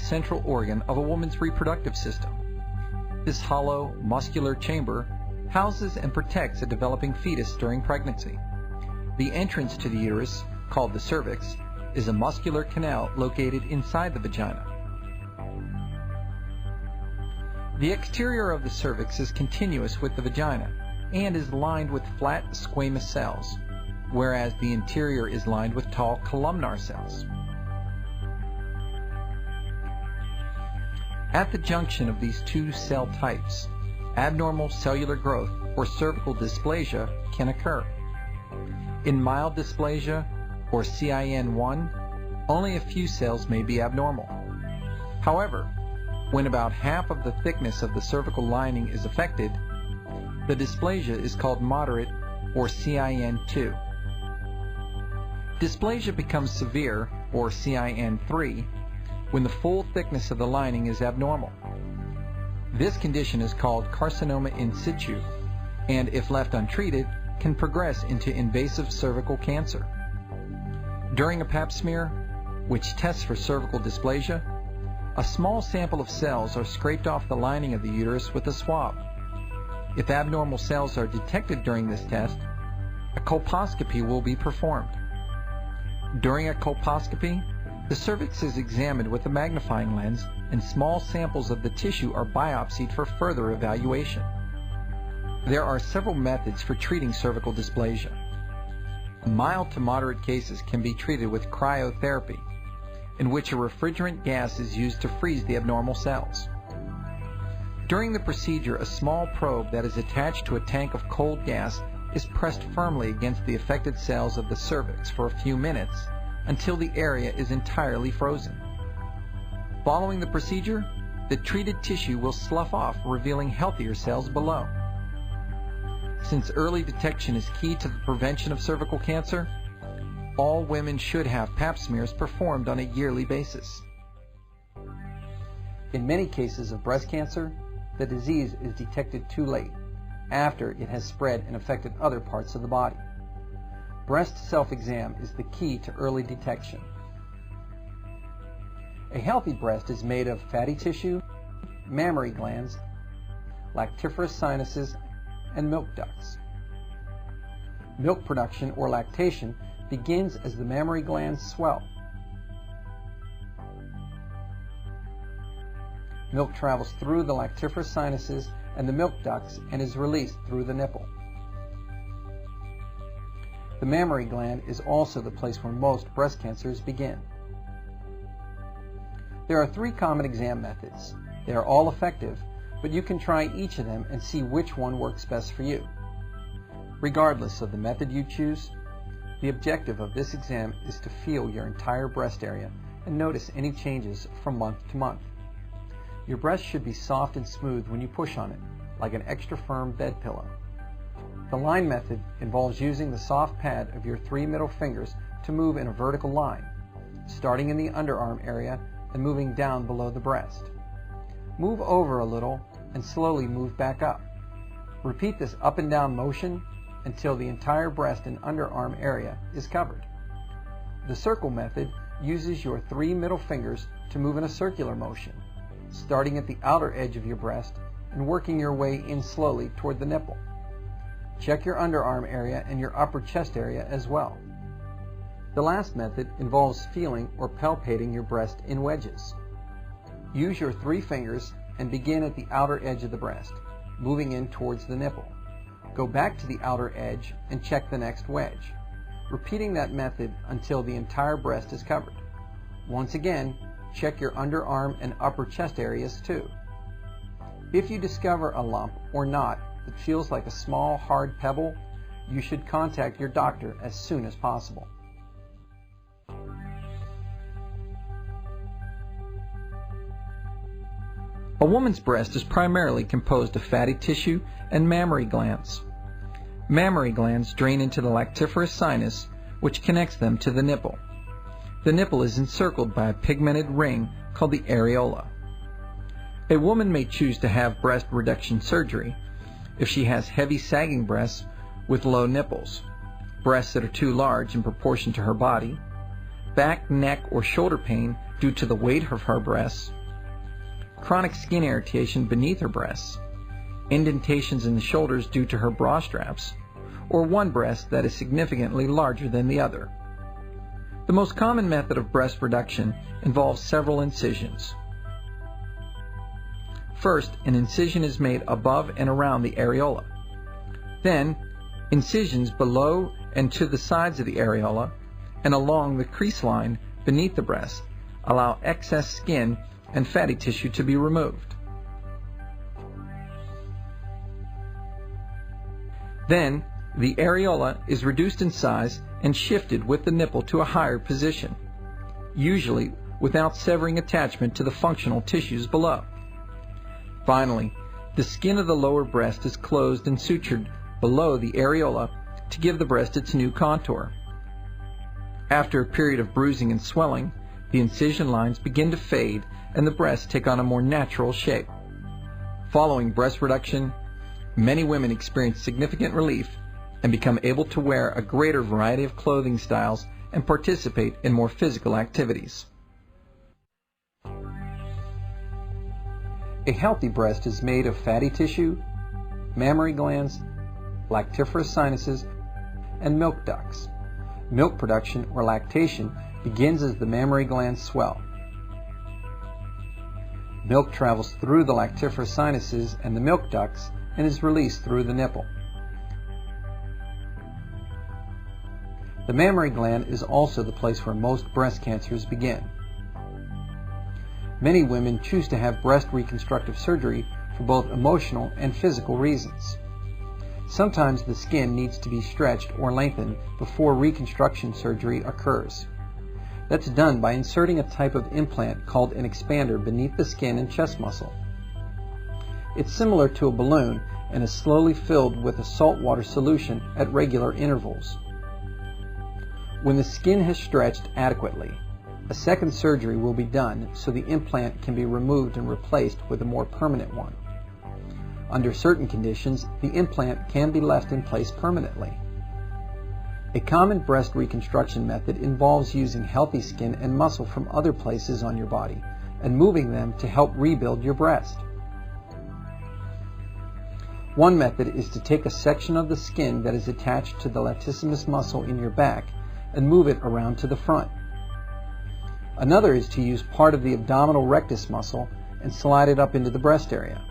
central organ of a woman's reproductive system. This hollow, muscular chamber houses and protects a developing fetus during pregnancy. The entrance to the uterus, called the cervix, is a muscular canal located inside the vagina. The exterior of the cervix is continuous with the vagina and is lined with flat squamous cells, whereas the interior is lined with tall columnar cells. At the junction of these two cell types, abnormal cellular growth or cervical dysplasia can occur. In mild dysplasia, or CIN1, only a few cells may be abnormal. However, when about half of the thickness of the cervical lining is affected, the dysplasia is called moderate, or CIN2. Dysplasia becomes severe, or CIN3, when the full thickness of the lining is abnormal. This condition is called carcinoma in situ, and if left untreated, can progress into invasive cervical cancer. During a pap smear, which tests for cervical dysplasia, a small sample of cells are scraped off the lining of the uterus with a swab. If abnormal cells are detected during this test, a colposcopy will be performed. During a colposcopy, the cervix is examined with a magnifying lens and small samples of the tissue are biopsied for further evaluation. There are several methods for treating cervical dysplasia. Mild to moderate cases can be treated with cryotherapy, in which a refrigerant gas is used to freeze the abnormal cells. During the procedure, a small probe that is attached to a tank of cold gas is pressed firmly against the affected cells of the cervix for a few minutes until the area is entirely frozen. Following the procedure, the treated tissue will slough off, revealing healthier cells below. Since early detection is key to the prevention of cervical cancer, all women should have pap smears performed on a yearly basis. In many cases of breast cancer, the disease is detected too late, after it has spread and affected other parts of the body. Breast self-exam is the key to early detection. A healthy breast is made of fatty tissue, mammary glands, lactiferous sinuses, and milk ducts. Milk production or lactation begins as the mammary glands swell. Milk travels through the lactiferous sinuses and the milk ducts and is released through the nipple. The mammary gland is also the place where most breast cancers begin. There are 3 common exam methods. They are all effective, but you can try each of them and see which one works best for you. Regardless of the method you choose, the objective of this exam is to feel your entire breast area and notice any changes from month to month. Your breast should be soft and smooth when you push on it, like an extra firm bed pillow. The line method involves using the soft pad of your 3 middle fingers to move in a vertical line, starting in the underarm area and moving down below the breast. Move over a little and slowly move back up. Repeat this up and down motion until the entire breast and underarm area is covered. The circle method uses your 3 middle fingers to move in a circular motion, starting at the outer edge of your breast and working your way in slowly toward the nipple. Check your underarm area and your upper chest area as well. The last method involves feeling or palpating your breast in wedges. Use your 3 fingers and begin at the outer edge of the breast, moving in towards the nipple. Go back to the outer edge and check the next wedge, repeating that method until the entire breast is covered. Once again, check your underarm and upper chest areas too. If you discover a lump or knot that feels like a small, hard pebble, you should contact your doctor as soon as possible. A woman's breast is primarily composed of fatty tissue and mammary glands. Mammary glands drain into the lactiferous sinus, which connects them to the nipple. The nipple is encircled by a pigmented ring called the areola. A woman may choose to have breast reduction surgery if she has heavy sagging breasts with low nipples, breasts that are too large in proportion to her body, back, neck, or shoulder pain due to the weight of her breasts, chronic skin irritation beneath her breasts, indentations in the shoulders due to her bra straps, or one breast that is significantly larger than the other. The most common method of breast reduction involves several incisions. First, an incision is made above and around the areola. Then, incisions below and to the sides of the areola and along the crease line beneath the breast allow excess skin and fatty tissue to be removed. Then, the areola is reduced in size and shifted with the nipple to a higher position, usually without severing attachment to the functional tissues below. Finally, the skin of the lower breast is closed and sutured below the areola to give the breast its new contour. After a period of bruising and swelling, the incision lines begin to fade and the breasts take on a more natural shape. Following breast reduction, many women experience significant relief and become able to wear a greater variety of clothing styles and participate in more physical activities. A healthy breast is made of fatty tissue, mammary glands, lactiferous sinuses, and milk ducts. Milk production, or lactation, begins as the mammary glands swell. Milk travels through the lactiferous sinuses and the milk ducts and is released through the nipple. The mammary gland is also the place where most breast cancers begin. Many women choose to have breast reconstructive surgery for both emotional and physical reasons. Sometimes the skin needs to be stretched or lengthened before reconstruction surgery occurs. That's done by inserting a type of implant called an expander beneath the skin and chest muscle. It's similar to a balloon and is slowly filled with a saltwater solution at regular intervals. When the skin has stretched adequately, a second surgery will be done so the implant can be removed and replaced with a more permanent one. Under certain conditions, the implant can be left in place permanently. A common breast reconstruction method involves using healthy skin and muscle from other places on your body and moving them to help rebuild your breast. One method is to take a section of the skin that is attached to the latissimus muscle in your back and move it around to the front. Another is to use part of the abdominal rectus muscle and slide it up into the breast area.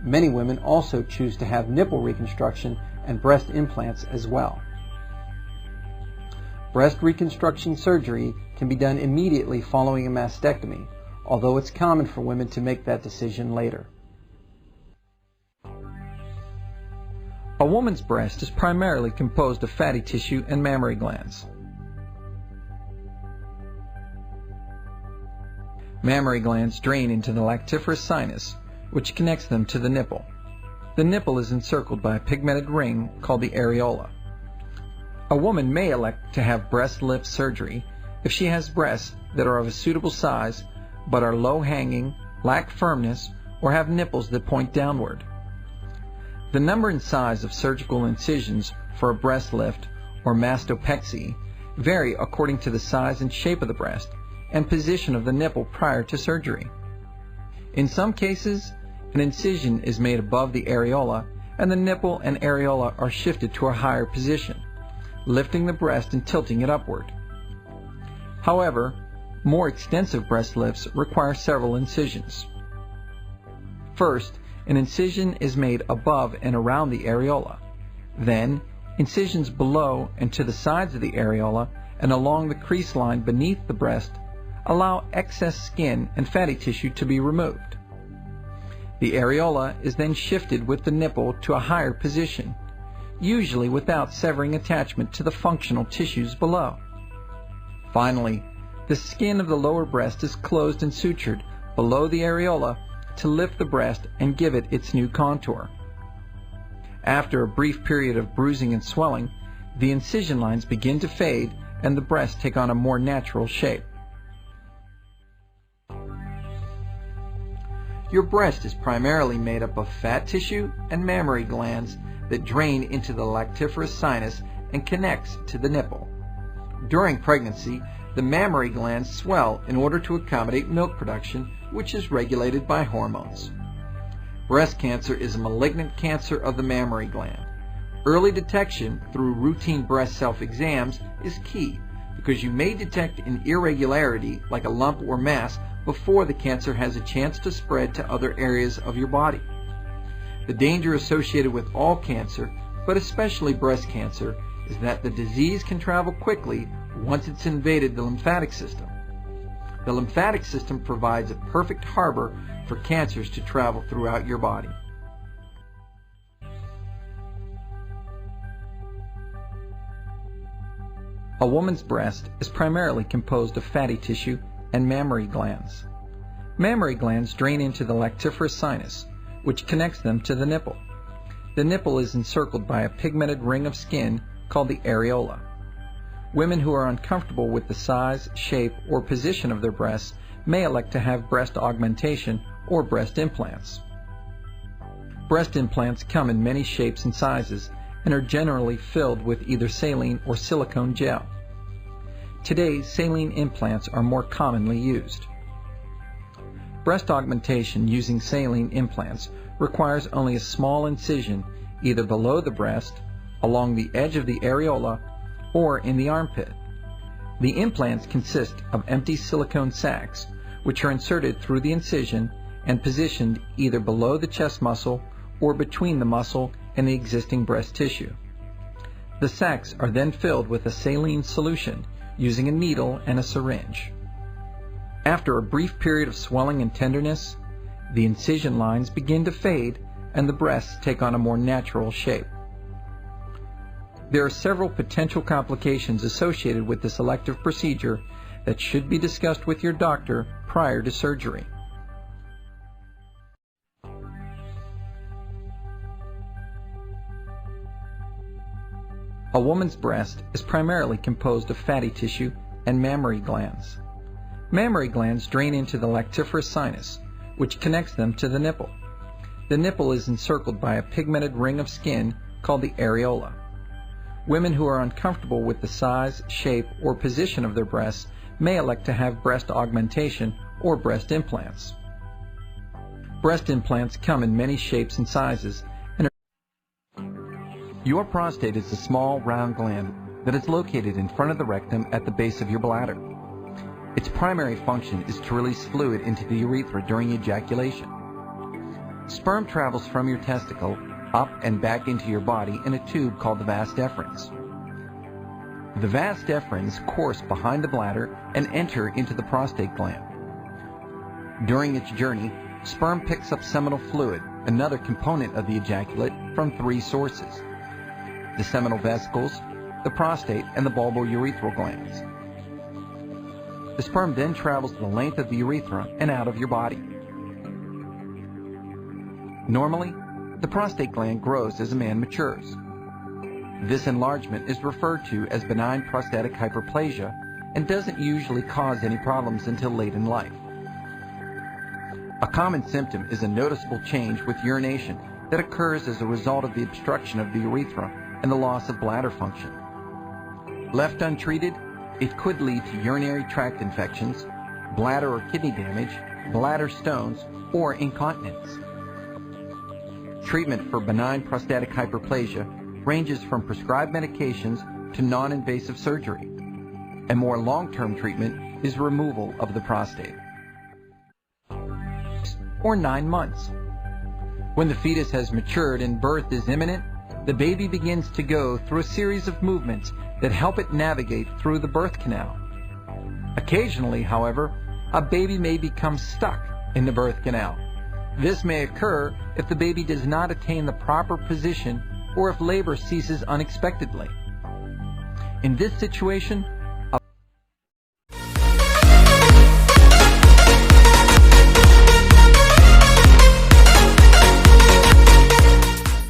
Many women also choose to have nipple reconstruction and breast implants as well. Breast reconstruction surgery can be done immediately following a mastectomy, although it's common for women to make that decision later. A woman's breast is primarily composed of fatty tissue and mammary glands. Mammary glands drain into the lactiferous sinus, which connects them to the nipple. The nipple is encircled by a pigmented ring called the areola. A woman may elect to have breast lift surgery if she has breasts that are of a suitable size but are low-hanging, lack firmness, or have nipples that point downward. The number and size of surgical incisions for a breast lift or mastopexy vary according to the size and shape of the breast and position of the nipple prior to surgery. In some cases, an incision is made above the areola and the nipple and areola are shifted to a higher position, lifting the breast and tilting it upward. However, more extensive breast lifts require several incisions. First, an incision is made above and around the areola. Then, incisions below and to the sides of the areola and along the crease line beneath the breast allow excess skin and fatty tissue to be removed. The areola is then shifted with the nipple to a higher position, usually without severing attachment to the functional tissues below. Finally, the skin of the lower breast is closed and sutured below the areola to lift the breast and give it its new contour. After a brief period of bruising and swelling, the incision lines begin to fade and the breasts take on a more natural shape. Your breast is primarily made up of fat tissue and mammary glands that drain into the lactiferous sinus and connects to the nipple. During pregnancy, the mammary glands swell in order to accommodate milk production, which is regulated by hormones. Breast cancer is a malignant cancer of the mammary gland. Early detection through routine breast self-exams is key because you may detect an irregularity like a lump or mass before the cancer has a chance to spread to other areas of your body. The danger associated with all cancer, but especially breast cancer, is that the disease can travel quickly once it's invaded the lymphatic system. The lymphatic system provides a perfect harbor for cancers to travel throughout your body. A woman's breast is primarily composed of fatty tissue and mammary glands. Mammary glands drain into the lactiferous sinus, which connects them to the nipple. The nipple is encircled by a pigmented ring of skin called the areola. Women who are uncomfortable with the size, shape, or position of their breasts may elect to have breast augmentation or breast implants. Breast implants come in many shapes and sizes and are generally filled with either saline or silicone gel. Today, saline implants are more commonly used. Breast augmentation using saline implants requires only a small incision either below the breast, along the edge of the areola, or in the armpit. The implants consist of empty silicone sacs, which are inserted through the incision and positioned either below the chest muscle or between the muscle and the existing breast tissue. The sacs are then filled with a saline solution using a needle and a syringe. After a brief period of swelling and tenderness, the incision lines begin to fade and the breasts take on a more natural shape. There are several potential complications associated with this elective procedure that should be discussed with your doctor prior to surgery. A woman's breast is primarily composed of fatty tissue and mammary glands. Mammary glands drain into the lactiferous sinus, which connects them to the nipple. The nipple is encircled by a pigmented ring of skin called the areola. Women who are uncomfortable with the size, shape, or position of their breasts may elect to have breast augmentation or breast implants. Breast implants come in many shapes and sizes and Your prostate is a small, round gland that is located in front of the rectum at the base of your bladder. Its primary function is to release fluid into the urethra during ejaculation. Sperm travels from your testicle up and back into your body in a tube called the vas deferens. The vas deferens course behind the bladder and enter into the prostate gland. During its journey, sperm picks up seminal fluid, another component of the ejaculate, from three sources: the seminal vesicles, the prostate, and the bulbourethral glands. The sperm then travels the length of the urethra and out of your body. Normally, the prostate gland grows as a man matures. This enlargement is referred to as benign prostatic hyperplasia and doesn't usually cause any problems until late in life. A common symptom is a noticeable change with urination that occurs as a result of the obstruction of the urethra and the loss of bladder function. Left untreated, it could lead to urinary tract infections, bladder or kidney damage, bladder stones, or incontinence. Treatment for benign prostatic hyperplasia ranges from prescribed medications to non-invasive surgery. A more long-term treatment is removal of the prostate. Or 9 months. When the fetus has matured and birth is imminent, the baby begins to go through a series of movements that help it navigate through the birth canal. Occasionally, however, a baby may become stuck in the birth canal. This may occur if the baby does not attain the proper position or if labor ceases unexpectedly. In this situation,